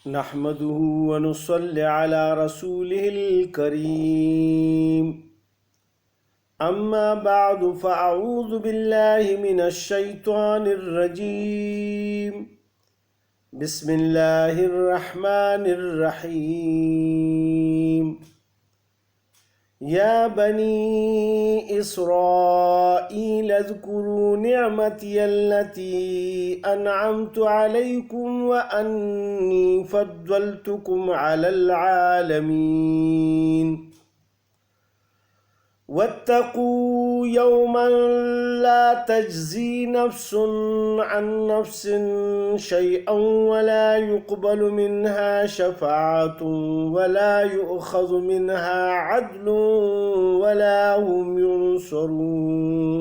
نحمده ونصلي على رسوله الكريم أما بعد فأعوذ بالله من الشيطان الرجيم بسم الله الرحمن الرحيم يا بني إسرائيل اذكروا نعمتي التي أنعمت عليكم وأني فضلتكم على العالمين واتقوا يوما لا تجزي نفس عن نفس شيئا ولا يقبل منها شفاعة ولا يؤخذ منها عدل ولا هم ينصرون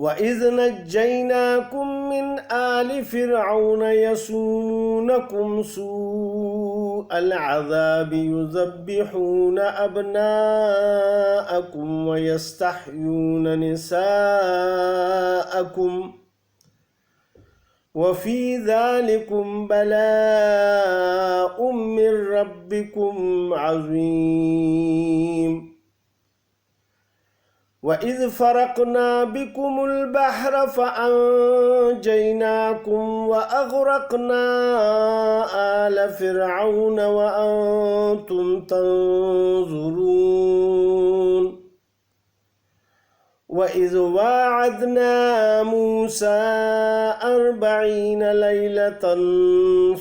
وَإِذْ نَجَّيْنَاكُمْ مِنْ آلِ فِرْعَوْنَ يَسُومُونَكُمْ سُوءَ الْعَذَابِ يُذَبِّحُونَ أَبْنَاءَكُمْ وَيَسْتَحْيُونَ نِسَاءَكُمْ وَفِي ذَلِكُمْ بَلَاءٌ مِّن رَّبِّكُمْ عَظِيمٌ وَإِذْ فَرَقْنَا بِكُمُ الْبَحْرَ فَأَنجَيْنَاكُمْ وَأَغْرَقْنَا آلَ فِرْعَوْنَ وَأَنْتُمْ تَنظُرُونَ وَإِذْ وَاعَدْنَا مُوسَىٰ 40 لَيْلَةً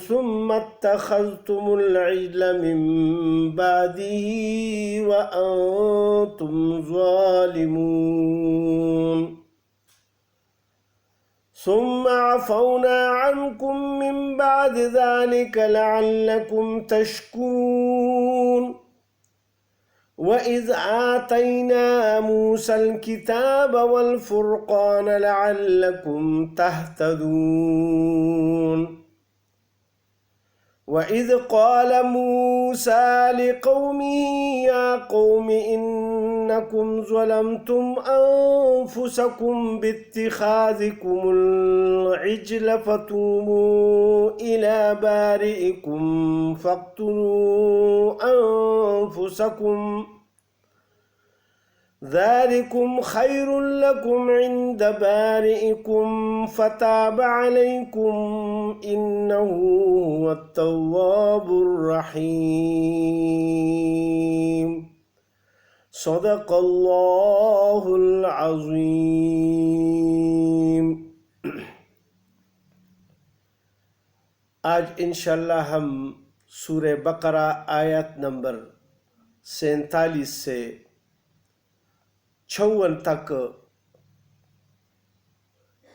ثُمَّ اتَّخَذْتُمُ الْعِجْلَ مِن بَعْدِهِ وَأَنْتُمْ ظَالِمُونَ ثُمَّ عَفَوْنَا عَنْكُمْ مِن بَعْدِ ذَلِكَ لَعَلَّكُمْ تَشْكُرُونَ وَإِذْ آتَيْنَا مُوسَى الْكِتَابَ وَالْفُرْقَانَ لَعَلَّكُمْ تَهْتَدُونَ وَإِذْ قَالَ مُوسَى لِقَوْمِهِ يَا قَوْمِ إِنَّكُمْ ظَلَمْتُمْ أَنفُسَكُمْ بِاتِّخَاذِكُمُ الْعِجْلَ فَتُوبُوا إِلَى بَارِئِكُمْ فاقتلوا أنفسكم ذلكم خير لكم عند بارئكم فتاب عليكم إنه هو التواب الرحيم صدق الله العظيم۔ آج انشاءاللہ ہم سورہ بقرہ آیت نمبر 47 سے 56 تک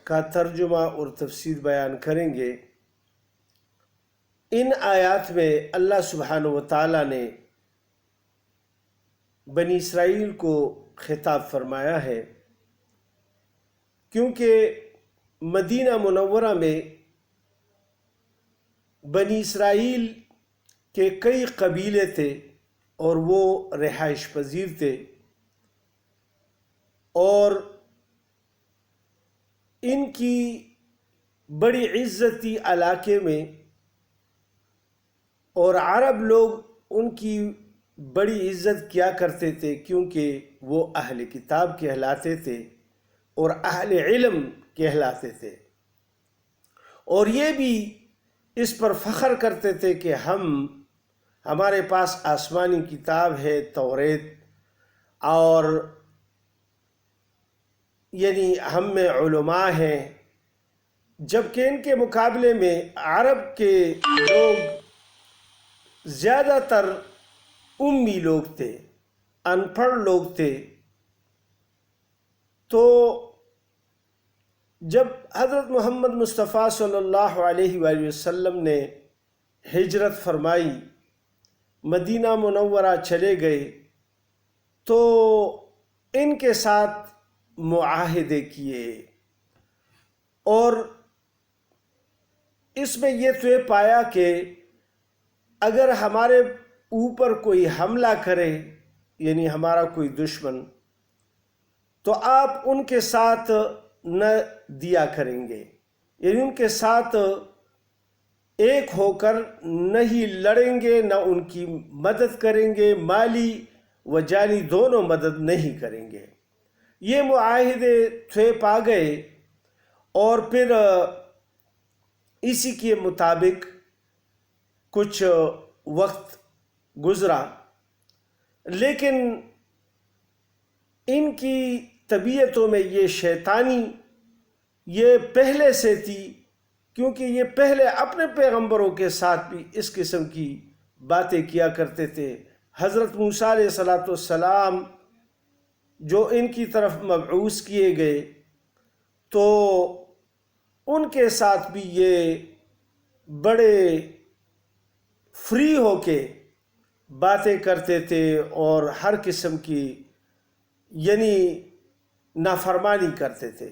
کا ترجمہ اور تفسیر بیان کریں گے۔ ان آیات میں اللہ سبحانہ و تعالی نے بنی اسرائیل کو خطاب فرمایا ہے، کیونکہ مدینہ منورہ میں بنی اسرائیل کے کئی قبیلے تھے اور وہ رہائش پذیر تھے، اور ان کی بڑی عزتی علاقے میں، اور عرب لوگ ان کی بڑی عزت کیا کرتے تھے کیونکہ وہ اہل کتاب کہلاتے تھے اور اہل علم کہلاتے تھے، اور یہ بھی اس پر فخر کرتے تھے کہ ہمارے پاس آسمانی کتاب ہے توریت، اور یعنی ہم میں علماء ہیں، جبکہ ان کے مقابلے میں عرب کے لوگ زیادہ تر امی لوگ تھے، ان پڑھ لوگ تھے۔ تو جب حضرت محمد مصطفیٰ صلی اللہ علیہ وآلہ وسلم نے ہجرت فرمائی، مدینہ منورہ چلے گئے، تو ان کے ساتھ معاہدے کیے، اور اس میں یہ طے پایا کہ اگر ہمارے اوپر کوئی حملہ کرے، یعنی ہمارا کوئی دشمن، تو آپ ان کے ساتھ نہ دیا کریں گے، یعنی ان کے ساتھ ایک ہو کر نہیں لڑیں گے، نہ ان کی مدد کریں گے، مالی و جانی دونوں مدد نہیں کریں گے۔ یہ معاہدے تھے پا گئے، اور پھر اسی کے مطابق کچھ وقت گزرا، لیکن ان کی طبیعتوں میں یہ شیطانی یہ پہلے سے تھی، کیونکہ یہ پہلے اپنے پیغمبروں کے ساتھ بھی اس قسم کی باتیں کیا کرتے تھے۔ حضرت موسیٰ علیہ السلام جو ان کی طرف مبعوث کیے گئے تو ان کے ساتھ بھی یہ بڑے فری ہو کے باتیں کرتے تھے اور ہر قسم کی یعنی نافرمانی کرتے تھے۔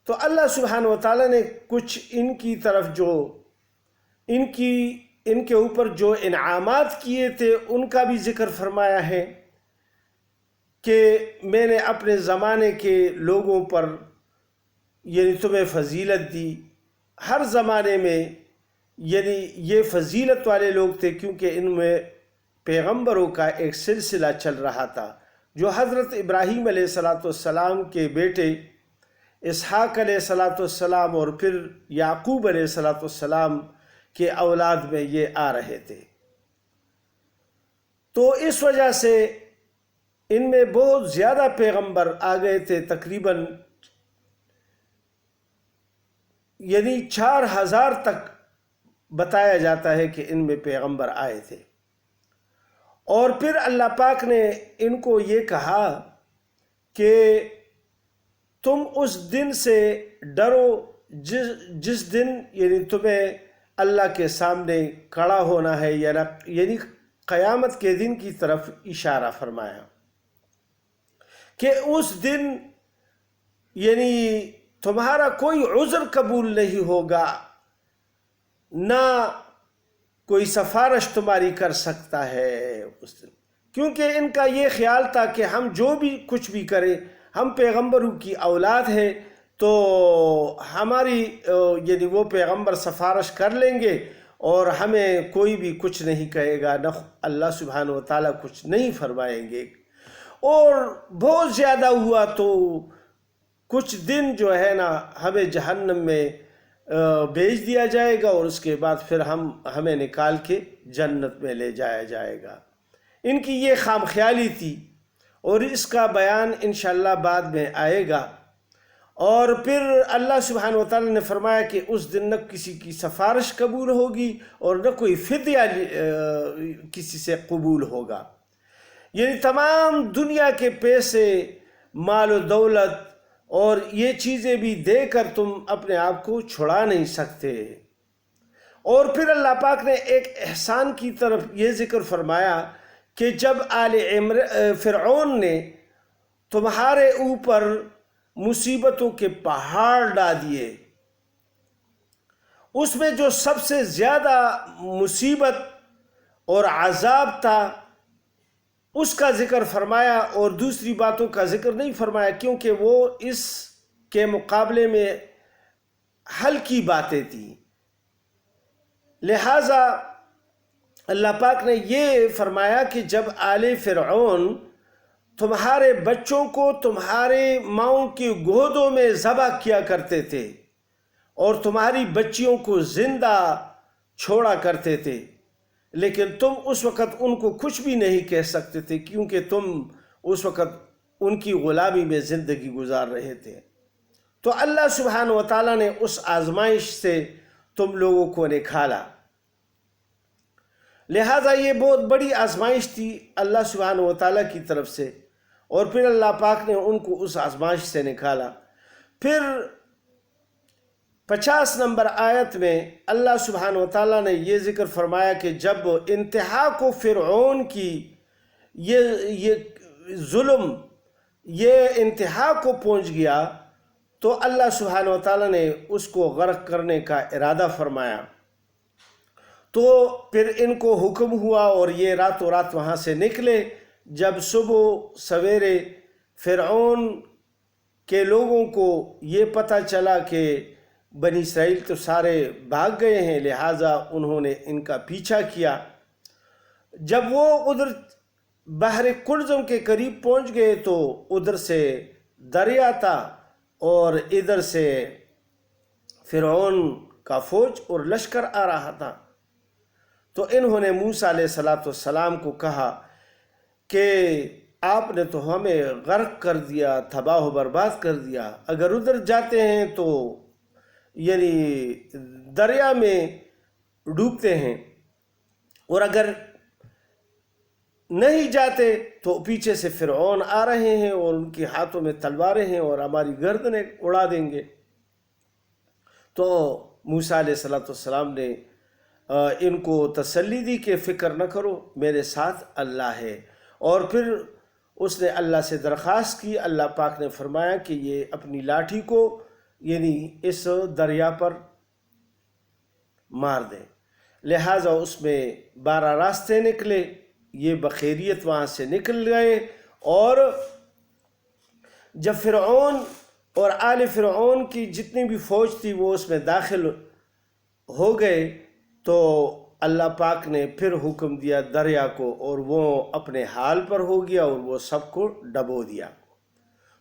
تو اللہ سبحانہ و تعالیٰ نے کچھ ان کی طرف جو ان کے اوپر جو انعامات کیے تھے ان کا بھی ذکر فرمایا ہے کہ میں نے اپنے زمانے کے لوگوں پر یعنی تمہیں فضیلت دی۔ ہر زمانے میں یعنی یہ فضیلت والے لوگ تھے، کیونکہ ان میں پیغمبروں کا ایک سلسلہ چل رہا تھا، جو حضرت ابراہیم علیہ السلام کے بیٹے اسحاق علیہ السلام اور پھر یعقوب علیہ السلام کے اولاد میں یہ آ رہے تھے۔ تو اس وجہ سے ان میں بہت زیادہ پیغمبر آ گئے تھے، تقریباً یعنی 4000 تک بتایا جاتا ہے کہ ان میں پیغمبر آئے تھے۔ اور پھر اللہ پاک نے ان کو یہ کہا کہ تم اس دن سے ڈرو جس دن یعنی تمہیں اللہ کے سامنے کھڑا ہونا ہے، یعنی قیامت کے دن کی طرف اشارہ فرمایا کہ اس دن یعنی تمہارا کوئی عذر قبول نہیں ہوگا، نہ کوئی سفارش تمہاری کر سکتا ہے اس دن، کیونکہ ان کا یہ خیال تھا کہ ہم جو بھی کچھ بھی کریں، ہم پیغمبروں کی اولاد ہیں تو ہماری یعنی وہ پیغمبر سفارش کر لیں گے اور ہمیں کوئی بھی کچھ نہیں کہے گا، نہ اللہ سبحانہ و تعالیٰ کچھ نہیں فرمائیں گے۔ اور بہت زیادہ ہوا تو کچھ دن جو ہے نا ہمیں جہنم میں بھیج دیا جائے گا، اور اس کے بعد پھر ہمیں نکال کے جنت میں لے جایا جائے گا۔ ان کی یہ خام خیالی تھی، اور اس کا بیان انشاءاللہ بعد میں آئے گا۔ اور پھر اللہ سبحانہ وتعالی نے فرمایا کہ اس دن نہ کسی کی سفارش قبول ہوگی اور نہ کوئی فدیہ کسی سے قبول ہوگا، یعنی تمام دنیا کے پیسے، مال و دولت اور یہ چیزیں بھی دے کر تم اپنے آپ کو چھڑا نہیں سکتے۔ اور پھر اللہ پاک نے ایک احسان کی طرف یہ ذکر فرمایا کہ جب فرعون نے تمہارے اوپر مصیبتوں کے پہاڑ ڈال دیے، اس میں جو سب سے زیادہ مصیبت اور عذاب تھا اس کا ذکر فرمایا، اور دوسری باتوں کا ذکر نہیں فرمایا، کیونکہ وہ اس کے مقابلے میں ہلکی باتیں تھیں۔ لہٰذا اللہ پاک نے یہ فرمایا کہ جب آل فرعون تمہارے بچوں کو تمہارے ماؤں کی گودوں میں ذبح کیا کرتے تھے اور تمہاری بچیوں کو زندہ چھوڑا کرتے تھے، لیکن تم اس وقت ان کو کچھ بھی نہیں کہہ سکتے تھے، کیونکہ تم اس وقت ان کی غلامی میں زندگی گزار رہے تھے۔ تو اللہ سبحانہ و تعالیٰ نے اس آزمائش سے تم لوگوں کو نکالا۔ لہٰذا یہ بہت بڑی آزمائش تھی اللہ سبحانہ و تعالیٰ کی طرف سے، اور پھر اللہ پاک نے ان کو اس آزمائش سے نکالا۔ پھر 50 نمبر آیت میں اللہ سبحانہ و تعالیٰ نے یہ ذکر فرمایا کہ جب انتہا کو فرعون کی یہ ظلم یہ انتہا کو پہنچ گیا تو اللہ سبحانہ و تعالیٰ نے اس کو غرق کرنے کا ارادہ فرمایا۔ تو پھر ان کو حکم ہوا اور یہ راتوں رات وہاں سے نکلے۔ جب صبح سویرے فرعون کہ لوگوں کو یہ پتہ چلا کہ بنی اسرائیل تو سارے بھاگ گئے ہیں، لہٰذا انہوں نے ان کا پیچھا کیا۔ جب وہ ادھر بحر کلزم کے قریب پہنچ گئے تو ادھر سے دریا تھا اور ادھر سے فرعون کا فوج اور لشکر آ رہا تھا۔ تو انہوں نے موسیٰ علیہ السلام کو کہا کہ آپ نے تو ہمیں غرق کر دیا، تباہ و برباد کر دیا، اگر ادھر جاتے ہیں تو یعنی دریا میں ڈوبتے ہیں، اور اگر نہیں جاتے تو پیچھے سے فرعون آ رہے ہیں اور ان کے ہاتھوں میں تلواریں ہیں اور ہماری گردنیں اڑا دیں گے۔ تو موسیٰ علیہ السلام نے ان کو تسلی دی کہ فکر نہ کرو، میرے ساتھ اللہ ہے۔ اور پھر اس نے اللہ سے درخواست کی، اللہ پاک نے فرمایا کہ یہ اپنی لاٹھی کو یعنی اس دریا پر مار دیں، لہٰذا اس میں 12 راستے نکلے، یہ بخیریت وہاں سے نکل گئے۔ اور جب فرعون اور آل فرعون کی جتنی بھی فوج تھی وہ اس میں داخل ہو گئے، تو اللہ پاک نے پھر حکم دیا دریا کو، اور وہ اپنے حال پر ہو گیا اور وہ سب کو ڈبو دیا۔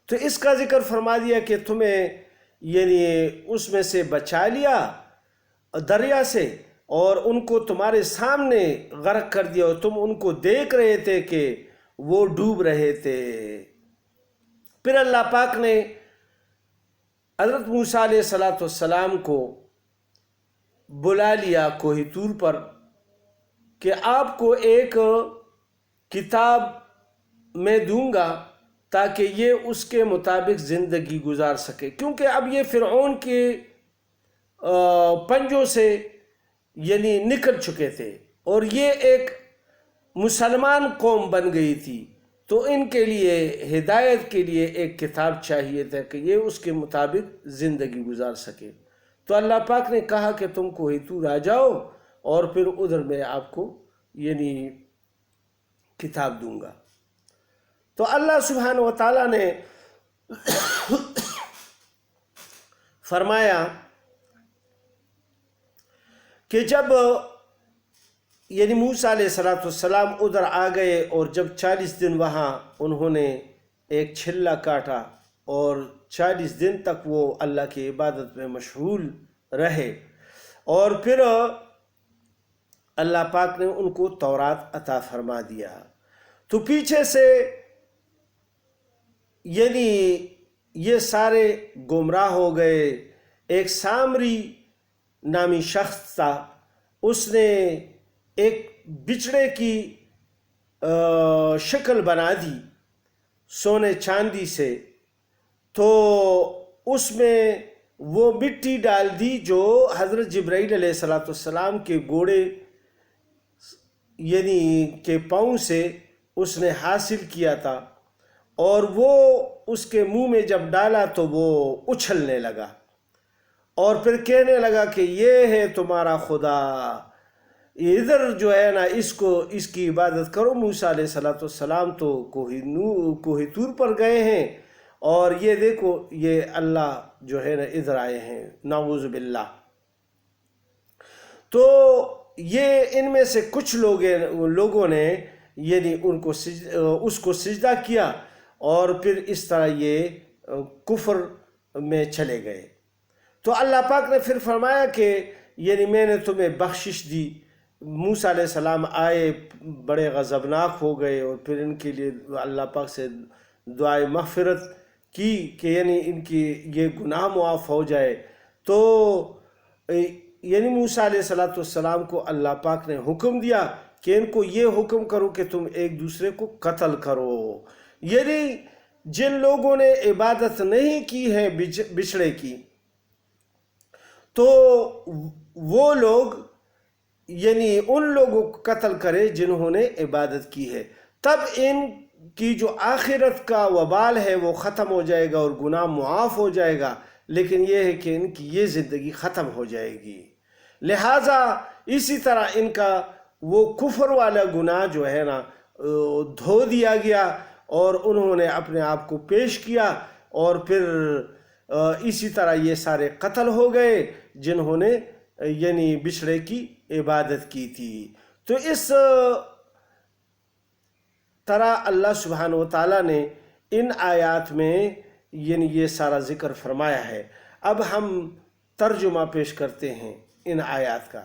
تو اس کا ذکر فرما دیا کہ تمہیں یعنی اس میں سے بچا لیا دریا سے، اور ان کو تمہارے سامنے غرق کر دیا، اور تم ان کو دیکھ رہے تھے کہ وہ ڈوب رہے تھے۔ پھر اللہ پاک نے حضرت موسیٰ علیہ السلام کو بلا لیا کوہ طور پر کہ آپ کو ایک کتاب میں دوں گا تاکہ یہ اس کے مطابق زندگی گزار سکے، کیونکہ اب یہ فرعون کے پنجوں سے یعنی نکل چکے تھے اور یہ ایک مسلمان قوم بن گئی تھی، تو ان کے لیے ہدایت کے لیے ایک کتاب چاہیے تھا کہ یہ اس کے مطابق زندگی گزار سکے۔ تو اللہ پاک نے کہا کہ تم کوہ طور آ جاؤ اور پھر ادھر میں آپ کو یعنی کتاب دوں گا۔ تو اللہ سبحانہ و تعالیٰ نے فرمایا کہ جب یعنی موسیٰ علیہ السلام ادھر آ گئے اور جب 40 دن وہاں انہوں نے ایک چھلا کاٹا اور 40 دن تک وہ اللہ کی عبادت میں مشغول رہے، اور پھر اللہ پاک نے ان کو تورات عطا فرما دیا، تو پیچھے سے یعنی یہ سارے گمراہ ہو گئے۔ ایک سامری نامی شخص تھا، اس نے ایک بچڑے کی شکل بنا دی سونے چاندی سے، تو اس میں وہ مٹی ڈال دی جو حضرت جبرائیل علیہ السلام کے گھوڑے یعنی کے پاؤں سے اس نے حاصل کیا تھا، اور وہ اس کے منہ میں جب ڈالا تو وہ اچھلنے لگا اور پھر کہنے لگا کہ یہ ہے تمہارا خدا، ادھر جو ہے نا اس کی عبادت کرو۔ موسیٰ علیہ السلام تو کوہ طور پر گئے ہیں اور یہ دیکھو یہ اللہ جو ہے نا ادھر آئے ہیں، نعوذ باللہ۔ تو یہ ان میں سے کچھ لوگوں نے یعنی اس کو سجدہ کیا، اور پھر اس طرح یہ کفر میں چلے گئے۔ تو اللہ پاک نے پھر فرمایا کہ یعنی میں نے تمہیں بخشش دی۔ موسیٰ علیہ السلام آئے، بڑے غضبناک ہو گئے، اور پھر ان کے لیے اللہ پاک سے دعائے مغفرت کی کہ یعنی ان کی یہ گناہ معاف ہو جائے۔ تو یعنی موسیٰ علیہ السلام کو اللہ پاک نے حکم دیا کہ ان کو یہ حکم کرو کہ تم ایک دوسرے کو قتل کرو، یعنی جن لوگوں نے عبادت نہیں کی ہے بچڑے کی، تو وہ لوگ یعنی ان لوگوں کو قتل کرے جنہوں نے عبادت کی ہے، تب ان کی جو آخرت کا وبال ہے وہ ختم ہو جائے گا اور گناہ معاف ہو جائے گا، لیکن یہ ہے کہ ان کی یہ زندگی ختم ہو جائے گی۔ لہٰذا اسی طرح ان کا وہ کفر والا گناہ جو ہے نا دھو دیا گیا، اور انہوں نے اپنے آپ کو پیش کیا اور پھر اسی طرح یہ سارے قتل ہو گئے جنہوں نے یعنی بچھڑے کی عبادت کی تھی۔ تو اس طرح اللہ سبحانہ و تعالیٰ نے ان آیات میں یعنی یہ سارا ذکر فرمایا ہے۔ اب ہم ترجمہ پیش کرتے ہیں ان آیات کا۔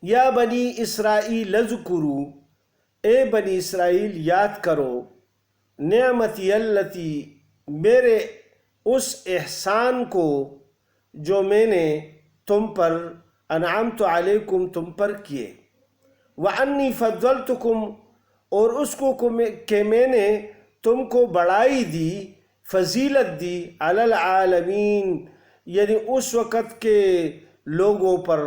یا بنی اسرائیل اذکروا، اے بنی اسرائیل یاد کرو، نعمتی التی، میرے اس احسان کو جو میں نے تم پر انعمت علیکم تم پر کیے، وانی فضلتکم، اور اس کو کہ میں نے تم کو بڑائی دی، فضیلت دی، علی العالمین، یعنی اس وقت کے لوگوں پر،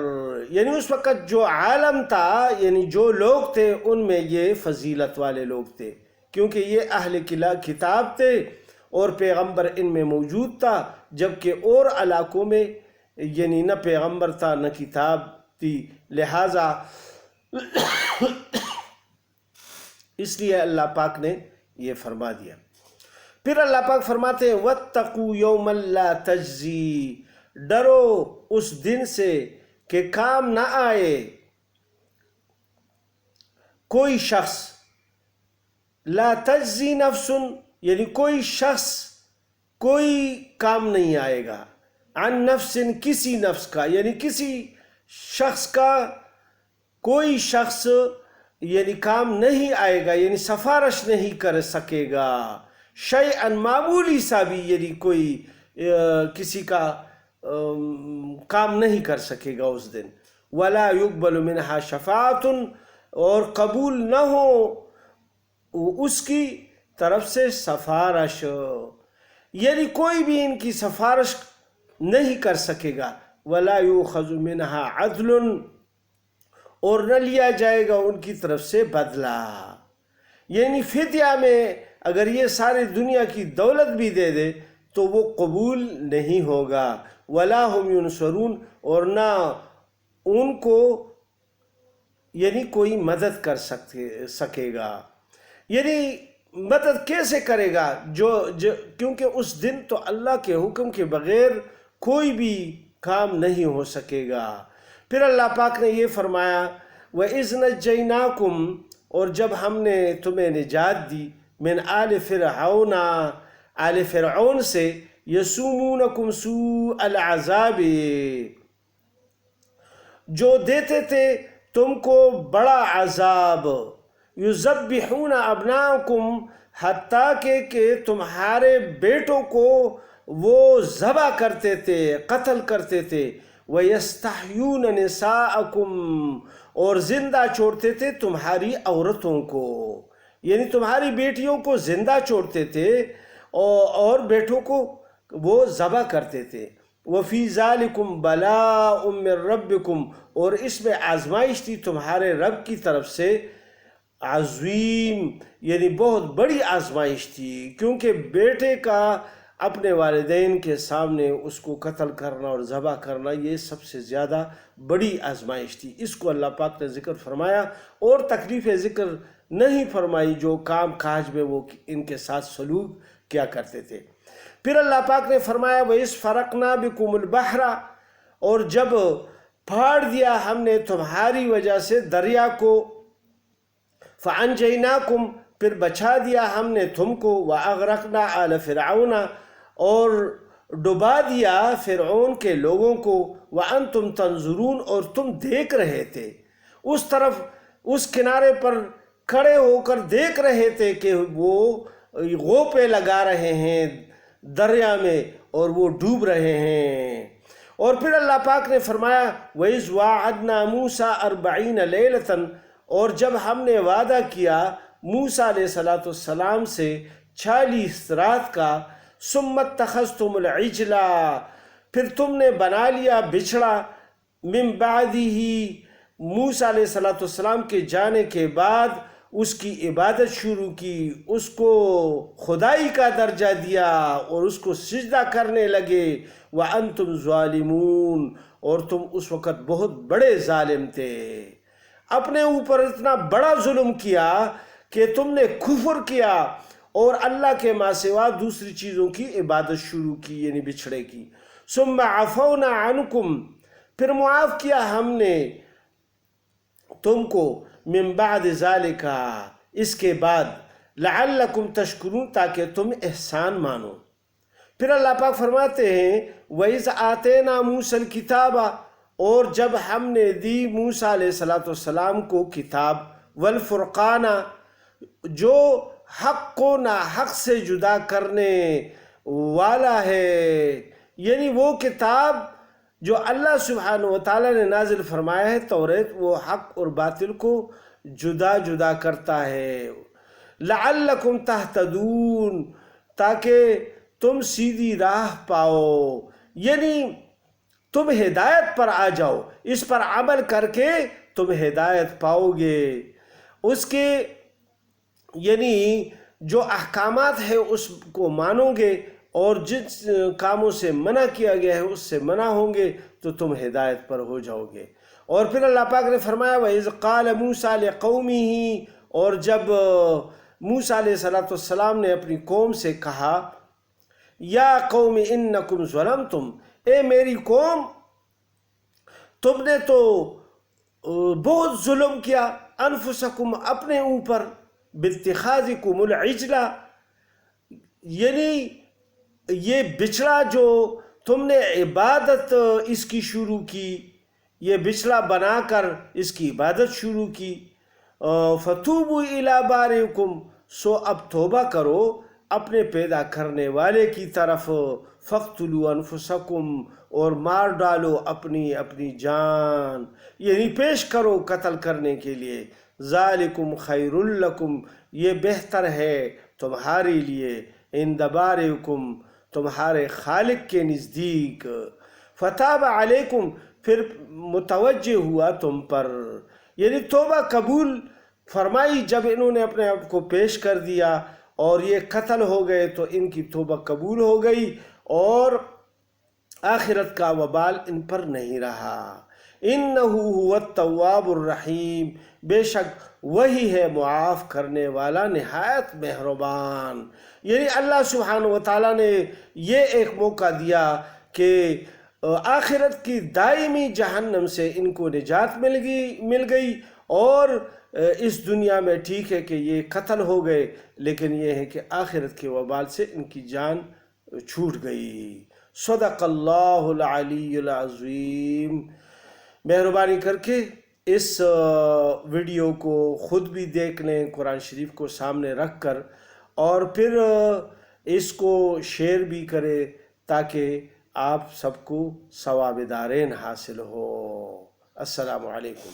یعنی اس وقت جو عالم تھا، یعنی جو لوگ تھے ان میں یہ فضیلت والے لوگ تھے، کیونکہ یہ اہل کتاب تھے اور پیغمبر ان میں موجود تھا، جبکہ اور علاقوں میں یعنی نہ پیغمبر تھا نہ کتاب تھی، لہٰذا اس لیے اللہ پاک نے یہ فرما دیا۔ پھر اللہ پاک فرماتے ہیں وَاتَّقُوا يَوْمًا لَا تَجْزِي، ڈرو اس دن سے کہ کام نہ آئے کوئی شخص، لا تجزی نفس، یعنی کوئی شخص کوئی کام نہیں آئے گا، عن نفس، کسی نفس کا، یعنی کسی شخص کا کوئی شخص یعنی کام نہیں آئے گا، یعنی سفارش نہیں کر سکے گا، شیئا، معمولی سا بھی، یعنی کوئی کسی کا کام نہیں کر سکے گا اس دن، ولا يقبل منها شفاعۃ، اور قبول نہ ہو اس کی طرف سے سفارش، یعنی کوئی بھی ان کی سفارش نہیں کر سکے گا، ولا يؤخذ منها عدل، اور نہ لیا جائے گا ان کی طرف سے بدلہ، یعنی فدیہ میں اگر یہ ساری دنیا کی دولت بھی دے دے تو وہ قبول نہیں ہوگا، ولا هم ينصرون، اور نہ ان کو یعنی کوئی مدد کر سکے گا، یعنی مدد کیسے کرے گا کیونکہ اس دن تو اللہ کے حکم کے بغیر کوئی بھی کام نہیں ہو سکے گا۔ پھر اللہ پاک نے یہ فرمایا وَإِذْ نَجَّيْنَاكُمْ، اور جب ہم نے تمہیں نجات دی، من آل فرعون، آل فرعون سے، یسومونکم سوء العذاب، جو دیتے تھے تم کو بڑا عذاب، یذبحون ابناءکم، حتیٰ کہ تمہارے بیٹوں کو وہ ذبح کرتے تھے، قتل کرتے تھے، وَيَسْتَحْيُونَ نِسَاءَكُمْ، اور زندہ چھوڑتے تھے تمہاری عورتوں کو، یعنی تمہاری بیٹیوں کو زندہ چھوڑتے تھے اور بیٹوں کو وہ ذبح کرتے تھے۔ وَفِي ذَلِكُمْ بَلَاءٌ مِّن رَبِّكُمْ، اور اس میں آزمائش تھی تمہارے رب کی طرف سے، عظیم، یعنی بہت بڑی آزمائش تھی، کیونکہ بیٹے کا اپنے والدین کے سامنے اس کو قتل کرنا اور ذبح کرنا یہ سب سے زیادہ بڑی آزمائش تھی۔ اس کو اللہ پاک نے ذکر فرمایا اور تکلیف ذکر نہیں فرمائی جو کام کاج میں وہ ان کے ساتھ سلوک کیا کرتے تھے۔ پھر اللہ پاک نے فرمایا وَإِذْ فَرَقْنَا بِكُمُ الْبَحْرَ، اور جب پھاڑ دیا ہم نے تمہاری وجہ سے دریا کو، فَأَنْجَيْنَاكُمْ، پھر بچا دیا ہم نے تم کو، وَأَغْرَقْنَا آلَ فِرْعَوْنَ، اور ڈبا دیا فرعون کے لوگوں کو، وَأَنْتُمْ تَنْظُرُونَ، اور تم دیکھ رہے تھے، اس طرف اس کنارے پر کھڑے ہو کر دیکھ رہے تھے کہ وہ غوپے لگا رہے ہیں دریا میں اور وہ ڈوب رہے ہیں۔ اور پھر اللہ پاک نے فرمایا وَإِذْ وَاعَدْنَا مُوسَىٰ 40 لَيْلَةً، اور جب ہم نے وعدہ کیا موسیٰ علیہ السلام سے 40 رات کا، ثُمَّ اتَّخَذْتُمُ الْعِجْلَ، پھر تم نے بنا لیا بچھڑا، مِن بَعْدِهِ، موسیٰ علیہ السلام کے جانے کے بعد اس کی عبادت شروع کی، اس کو خدائی کا درجہ دیا اور اس کو سجدہ کرنے لگے، وَأَنْتُمْ ظَالِمُونَ، اور تم اس وقت بہت بڑے ظالم تھے، اپنے اوپر اتنا بڑا ظلم کیا کہ تم نے کفر کیا اور اللہ کے ماں سوا دوسری چیزوں کی عبادت شروع کی، یعنی بچھڑے کی۔ ثم عفونا عنکم، پھر معاف کیا ہم نے تم کو، من بعد ذالک، اس کے بعد، لعلکم تشکرون، تاکہ تم احسان مانو۔ پھر اللہ پاک فرماتے ہیں وَإِذْ آتَيْنَا مُوسَى الْكِتَابَ، اور جب ہم نے دی موسیٰ علیہ السلام کو کتاب، والفرقان، جو حق کو ناحق سے جدا کرنے والا ہے، یعنی وہ کتاب جو اللہ سبحانہ وتعالیٰ نے نازل فرمایا ہے توریت، وہ حق اور باطل کو جدا جدا کرتا ہے۔ لعلکم تہتدون، تاکہ تم سیدھی راہ پاؤ، یعنی تم ہدایت پر آ جاؤ، اس پر عمل کر کے تم ہدایت پاؤ گے۔ اس کے یعنی جو احکامات ہیں اس کو مانو گے، اور جس کاموں سے منع کیا گیا ہے اس سے منع ہوں گے تو تم ہدایت پر ہو جاؤ گے۔ اور پھر اللہ پاک نے فرمایا وَإِذْ قَالَ مُوسَىٰ لِقَوْمِهِ، اور جب موسیٰ علیہ السلام نے اپنی قوم سے کہا یا قوم انکم ظلمتم، اے میری قوم تم نے تو بہت ظلم کیا، انفسکم، اپنے اوپر، باتخاذکم العجلہ، یعنی یہ بچڑا جو تم نے عبادت اس کی شروع کی، یہ بچڑا بنا کر اس کی عبادت شروع کی۔ فتوبوا الی بارئکم، سو اب توبہ کرو اپنے پیدا کرنے والے کی طرف، فاقتلوا انفسکم، اور مار ڈالو اپنی جان، یعنی پیش کرو قتل کرنے کے لیے۔ ذالکم خیر لکم، یہ بہتر ہے تمہارے لیے، عند بارئکم، تمہارے خالق کے نزدیک۔ فتاب علیکم، پھر متوجہ ہوا تم پر، یعنی توبہ قبول فرمائی جب انہوں نے اپنے آپ کو پیش کر دیا اور یہ قتل ہو گئے تو ان کی توبہ قبول ہو گئی، اور آخرت کا وبال ان پر نہیں رہا۔ انہ هو التواب الرحیم، بے شک وہی ہے معاف کرنے والا نہایت مہربان۔ یعنی اللہ سبحانہ وتعالیٰ نے یہ ایک موقع دیا کہ آخرت کی دائمی جہنم سے ان کو نجات مل گئی، اور اس دنیا میں ٹھیک ہے کہ یہ قتل ہو گئے، لیکن یہ ہے کہ آخرت کے وبال سے ان کی جان چھوٹ گئی۔ صدق اللہ العلی العظیم۔ مہربانی کر کے اس ویڈیو کو خود بھی دیکھ لیں قرآن شریف کو سامنے رکھ کر، اور پھر اس کو شیئر بھی کریں تاکہ آپ سب کو ثواب دارین حاصل ہو۔ السلام علیکم۔